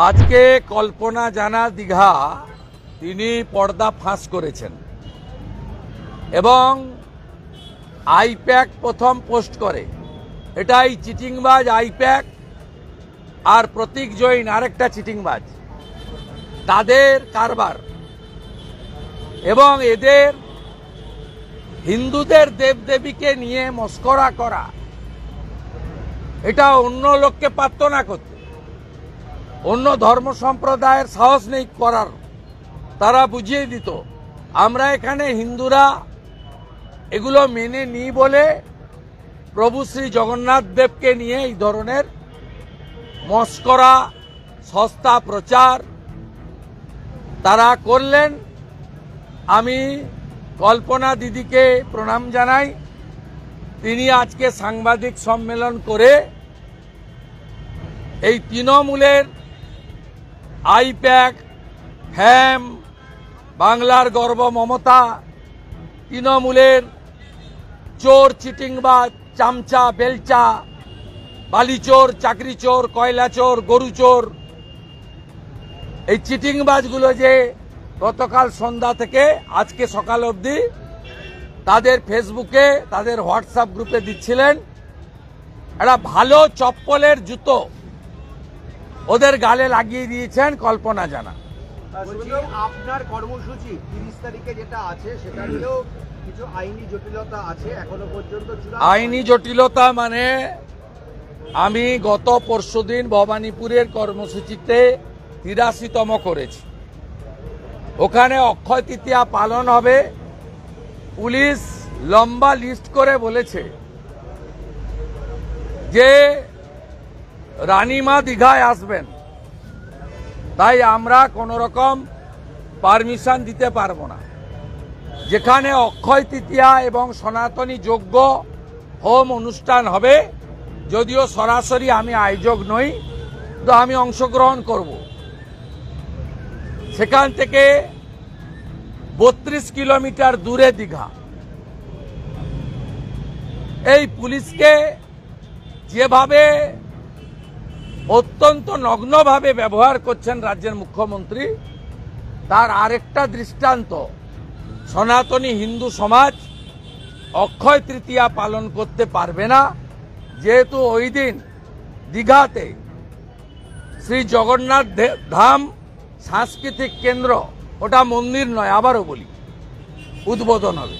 আজকে কল্পনা জানা দীঘা তিনি পর্দা ফাঁস করেছেন এবং আইপ্যাক প্রথম পোস্ট করে। এটাই চিটিংবাজ আইপ্যাক আর প্রতীক জৈন আরেকটা চিটিংবাজ, তাদের কারবার। এবং এদের হিন্দুদের দেবদেবীকে নিয়ে মস্করা করা, এটা অন্য লোককে পারত না করতে। অন্য ধর্ম সম্প্রদায়ের সাহস নেই করার, তারা বুঝিয়ে দিত। আমরা এখানে হিন্দুরা এগুলো মেনে নিই বলে প্রভু শ্রী জগন্নাথ দেবকে নিয়ে এই ধরনের মস্করা সস্তা প্রচার তারা করলেন। আমি কল্পনা দিদিকে প্রণাম জানাই। তিনি আজকে সাংবাদিক সম্মেলন করে এই তৃণমূলের আইপ্যাক, ফ্যাম, বাংলার গর্ব মমতা, তৃণমূলের চোর, চিটিংবাজ, চামচা, বেলচা, বালিচোর, চাকরি চোর, কয়লা চোর, গরু চোর, এই চিটিংবাজগুলো যে গতকাল সন্ধ্যা থেকে আজকে সকাল অবধি তাদের ফেসবুকে, তাদের হোয়াটসঅ্যাপ গ্রুপে দিচ্ছিলেন, একটা ভালো চপ্পলের জুতো ওদের গালে লাগিয়ে দিয়েছেন কল্পনা জানা। আপনার কর্মসূচি 30 তারিখে যেটা আছে সেটা নিয়েও কিছু আইনি জটিলতা আছে এখনো পর্যন্ত। আইনি জটিলতা মানে আমি গত পরশুদিন ভবানীপুরের কর্মসূচিতে 83তম করেছি। ওখানে অক্ষয় তৃতীয়া পালন হবে। পুলিশ লম্বা লিস্ট করে বলেছে যে রানীমা দীঘায় আসবেন, তাই আমরা কোন রকম পারমিশন দিতে পারবো না। যেখানে অক্ষয় তৃতীয়া এবং সনাতনী যজ্ঞ হোম অনুষ্ঠান হবে, যদিও সরাসরি আমি আয়োজক নই, তো আমি অংশগ্রহণ করব। সেখান থেকে 32 কিলোমিটার দূরে দীঘা। এই পুলিশকে যেভাবে অত্যন্ত নগ্নভাবে ব্যবহার করছেন রাজ্যের মুখ্যমন্ত্রী, তার আরেকটা দৃষ্টান্ত সনাতনী হিন্দু সমাজ অক্ষয় তৃতীয়া পালন করতে পারবে না, যেহেতু ওই দিন দীঘাতে শ্রী জগন্নাথ ধাম সাংস্কৃতিক কেন্দ্র, ওটা মন্দির নয়, আবারও বলি, উদ্বোধন হবে।